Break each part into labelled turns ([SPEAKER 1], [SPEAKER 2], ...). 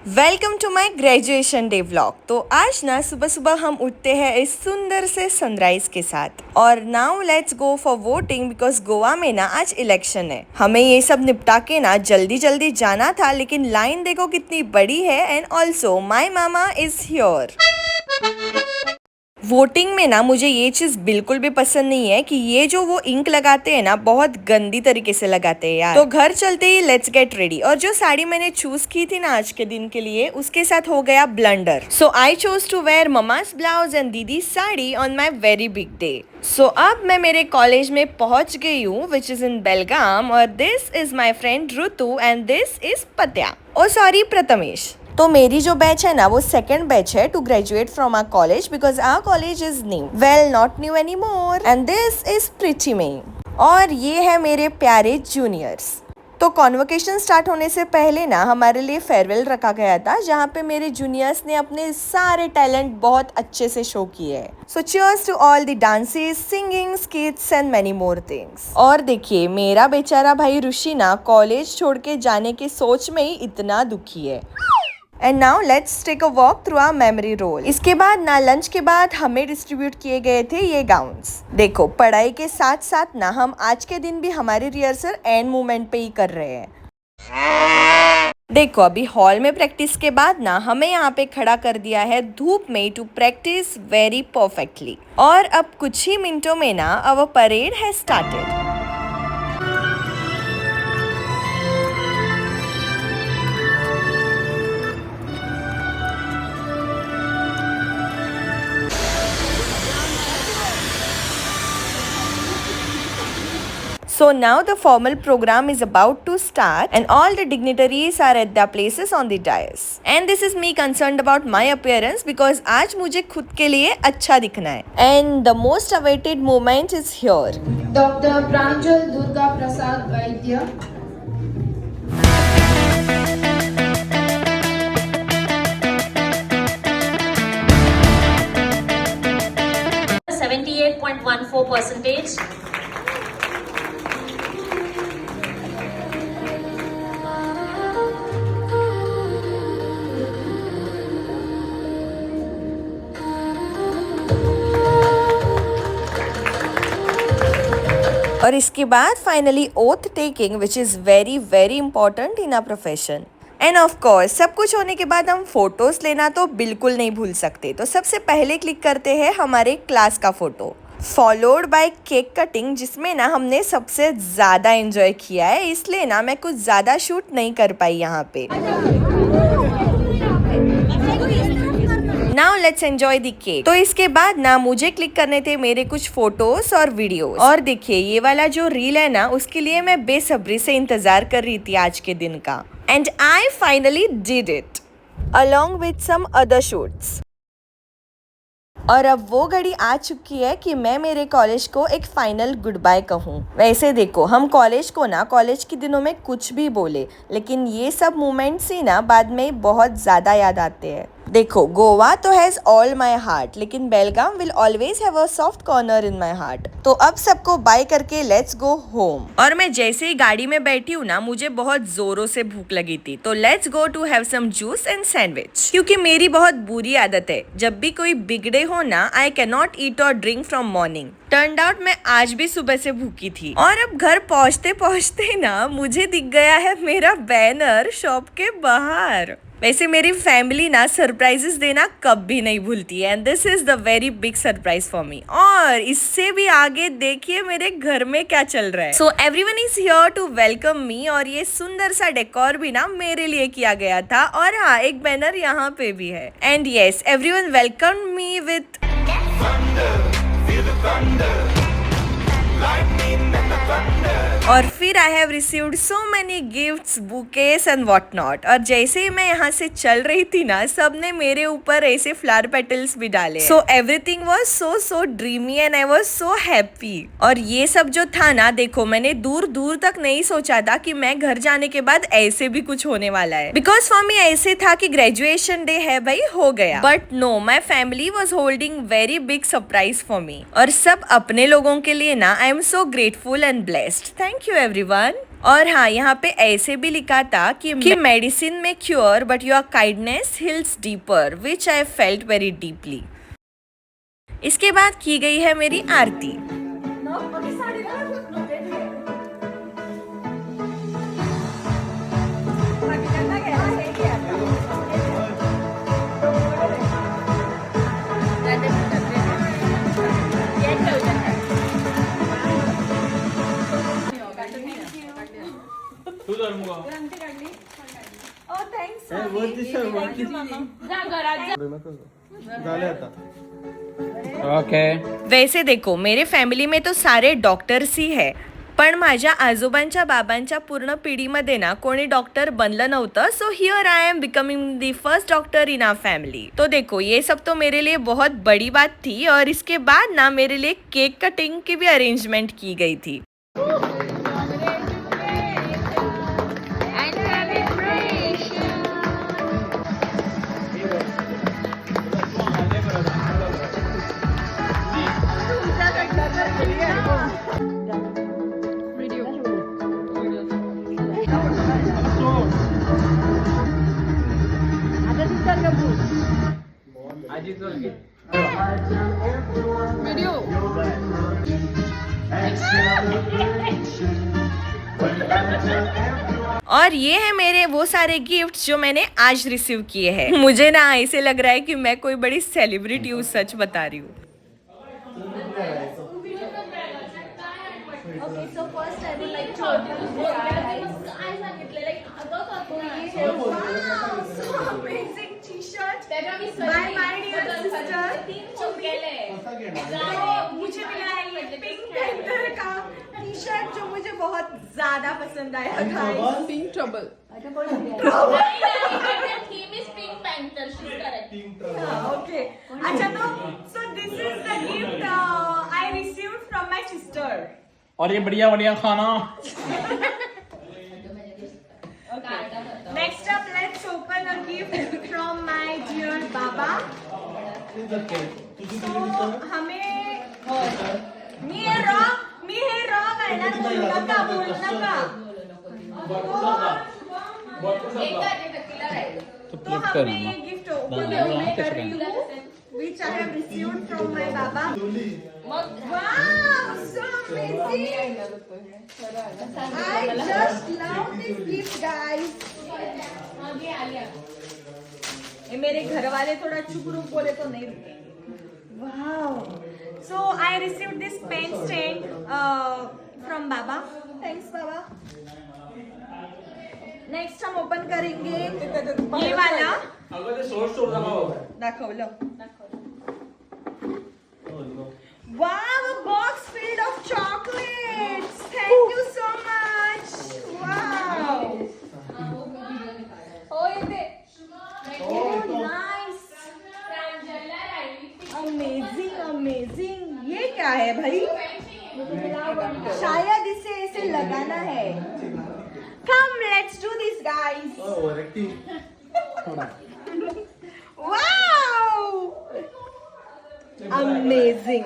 [SPEAKER 1] Welcome to my graduation day vlog. तो आज ना सुबह सुबह हम उठते हैं इस सुंदर से सनराइज के साथ और now let's go for voting because Goa में ना आज इलेक्शन है। हमें ये सब निपटा के ना जल्दी जल्दी जाना था, लेकिन लाइन देखो कितनी बड़ी है and also my mama is here. Voting में ना मुझे ये चीज बिल्कुल भी पसंद नहीं है कि ये जो वो इंक लगाते हैं ना बहुत गंदी तरीके से लगाते हैं यार। तो घर चलते ही लेट्स गेट रेडी। और जो साड़ी मैंने चूज की थी ना आज के दिन के लिए, उसके साथ हो गया blunder. So I chose to wear mama's blouse and दीदी sari on my very big day. So अब मैं मेरे कॉलेज में पहुंच गई हूँ विच इज इन बेलगाम। और this is my friend Ritu and this is पत्या, ओ सॉरी प्रथमेश। तो मेरी जो बैच है ना वो सेकंड बैच है to graduate from our college because our college is new, well not new any more. And this is pretty में, और ये है मेरे प्यारे जूनियर्स। तो कॉन्वोकेशन स्टार्ट होने से पहले ना हमारे लिए फेयरवेल रखा गया था, जहाँ पे मेरे जूनियर्स ने अपने सारे टैलेंट बहुत अच्छे से शो किए हैं। So cheers to all the dances, singing, skits and many more things. और देखिए मेरा बेचारा भाई ऋषि ना कॉलेज छोड़ के जाने की सोच में ही इतना दुखी है। And now let's take a walk through our memory roll. इसके बाद ना लंच के बाद हमें डिस्ट्रीब्यूट किए गए थे ये गाउन्स। देखो पढ़ाई के साथ साथ ना हम आज के दिन भी हमारी रिहर्सल एंड मूवमेंट पे ही कर रहे हैं। देखो अभी हॉल में प्रैक्टिस के बाद ना हमें यहाँ पे खड़ा कर दिया है धूप में टू प्रैक्टिस वेरी परफेक्टली। और अब कुछ ही मिनटों में ना अवर परेड है started. So now the formal program is about to start and all the dignitaries are at their places on the dais. And this is me concerned about my appearance because आज मुझे खुद के लिए अच्छा दिखना है। And the most awaited moment is here.
[SPEAKER 2] Dr. Pranjal Durga Prasad Vaidya.
[SPEAKER 3] %78.14%.
[SPEAKER 1] और इसके बाद finally oath taking which is very very important in our profession. And of course सब कुछ होने के बाद हम फोटोज लेना तो बिल्कुल नहीं भूल सकते। तो सबसे पहले क्लिक करते हैं हमारे क्लास का photo, followed by cake cutting, जिसमें ना हमने सबसे ज़्यादा एंजॉय किया है, इसलिए ना मैं कुछ ज़्यादा शूट नहीं कर पाई यहाँ पे। Now let's enjoy the cake. तो इसके बाद ना मुझे क्लिक करने थे मेरे कुछ फोटोज और वीडियोस। और देखिए ये वाला जो रील है ना उसके लिए मैं बेसब्री से इंतजार कर रही थी आज के दिन का। And I finally did it along with some other shoots. और अब वो घड़ी आ चुकी है कि मैं मेरे कॉलेज को एक फाइनल गुड बाय कहूँ। वैसे देखो हम कॉलेज को ना कॉलेज के दिनों में कुछ भी बोले, लेकिन ये सब मोमेंट्स ही ना बाद में बहुत ज़्यादा याद आते हैं। देखो गोवा तो हैज़ ऑल माई हार्ट, लेकिन Belgaum will always have a soft corner in my heart. तो अब सबको बाय करके लेट्स गो होम। और मैं जैसे ही गाड़ी में बैठी हूँ ना मुझे बहुत जोरों से भूख लगी थी, तो let's go to have some juice and sandwich. क्योंकि मेरी बहुत बुरी आदत है, जब भी कोई बिगड़े हो ना आई कैन नॉट ईट और drink from morning. Turn out मैं आज भी सुबह से भूखी थी। और अब घर पहुँचते पहुँचते ना मुझे दिख गया है मेरा बैनर शॉप के बाहर। वैसे मेरी फैमिली ना सरप्राइजेस देना कभी नहीं भूलती है and this is the very big surprise for me. और इससे भी आगे देखिए मेरे घर में क्या चल रहा है। So everyone is here to welcome me. और ये सुंदर सा डेकोर भी ना मेरे लिए किया गया था। और हाँ एक बैनर यहाँ पे भी है। And yes everyone welcome me with और फिर I have received so many gifts, bouquets and what not. और जैसे ही मैं यहाँ से चल रही थी ना सबने मेरे ऊपर ऐसे फ्लावर पेटल्स भी डाले। So everything was so dreamy and I was so happy. और ये सब जो था ना देखो मैंने दूर दूर तक नहीं सोचा था कि मैं घर जाने के बाद ऐसे भी कुछ होने वाला है। बिकॉज फॉर मी ऐसे था कि ग्रेजुएशन डे है भाई हो गया, but know my family was holding very big surprise for me. और सब अपने लोगों के लिए ना I am so grateful and blessed. Thank thank you everyone. और हाँ, यहाँ पे ऐसे भी लिखा था कि मेडिसिन में cure but your kindness hills deeper which I felt very deeply. इसके बाद की गई है मेरी आरती। वैसे देखो, मेरे फॅमिली में तो सारे डॉक्टर्स ही है, पण माझ्या आजोबांच्या बाबांच्या पूर्ण पिढीमध्ये ना कोणी डॉक्टर बनलं नव्हतं. So here I am becoming the first doctor in our family. तो देखो, ये सब तो मेरे लिए बहुत बड़ी बात थी. और इसके बाद ना मेरे लिए केक कटिंग की भी अरेंजमेंट की गई थी. और ये है मेरे वो सारे गिफ्ट्स जो मैंने आज रिसीव किए हैं. मुझे ना ऐसे लग रहा है कि मैं कोई बड़ी सेलिब्रिटी हूँ, सच बता रही हूँ.
[SPEAKER 4] मुझे मिला है ये पिंक पैंथर का टी शर्ट जो मुझे बहुत ज्यादा पसंद आया था.
[SPEAKER 2] Pink trouble.
[SPEAKER 4] ओके, अच्छा, तो so this is the gift I received from my sister.
[SPEAKER 5] और ये बढ़िया बढ़िया खाना.
[SPEAKER 4] Next up, let's open a gift from my dear Baba. So हमें मी हे रॉंग आहे ना, नका बोल नका. तो हमें ये गिफ्ट ओपन कर रही हूँ, which I have received from my Baba. Wow, so amazing! I just love this gift, guys. ये मेरे घर वाले थोड़ा चुप रूप बोले तो नहीं रुकेंगे. Wow. So I received this pen stand from Baba. Thanks, Baba. Next हम ओपन करेंगे ये वाला. दाखवलं. Wow, a box filled of chocolates. Thank you so much. Wow. Oh, nice. Amazing. ये क्या है भाई? शायद इसे ऐसे लगाना है. Come, let's do this, guys. Wow. Amazing.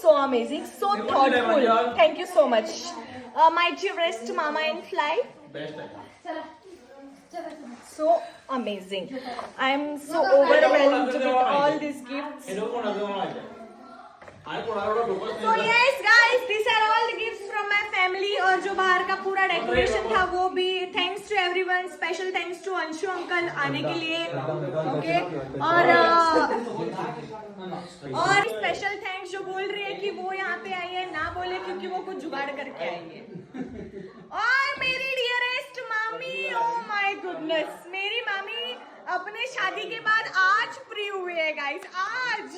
[SPEAKER 4] So amazing. So thoughtful. Thank you so much. My dearest mama and fly. So amazing. I am so overwhelmed with all these gifts. So yes guys, these are all the gifts from my family. और जो बाहर का पूरा decoration था वो भी. Thanks to everyone. Special thanks to Anshu uncle आने के लिए. Okay. और स्पेशल थैंक्स जो बोल रही है कि वो यहाँ पे आई है, ना बोले क्योंकि वो कुछ जुगाड़ करके आई है. और मेरी डियरेस्ट मामी, ओह माय गुडनेस, मेरी मामी अपने शादी के बाद आज फ्री हुई है गाइस, आज.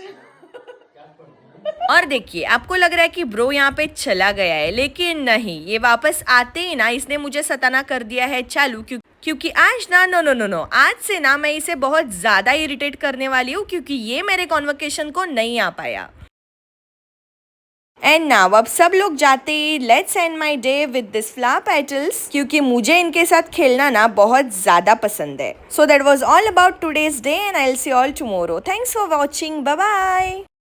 [SPEAKER 1] और देखिए, आपको लग रहा है कि ब्रो यहाँ पे चला गया है, लेकिन नहीं, ये वापस आते ही ना इसने मुझे सताना कर दिया है चालू. क्योंकि आज ना नो, आज से ना मैं इसे बहुत ज्यादा इरिटेट करने वाली हूँ, क्योंकि ये मेरे कॉन्वोकेशन को नहीं आ पाया. एंड नाउ अब सब लोग जाते ही let's end my day with this flower petals, क्योंकि मुझे इनके साथ खेलना ना बहुत ज्यादा पसंद है. So that was all about today's day and I will see all tomorrow. Thanks for watching. Bye bye.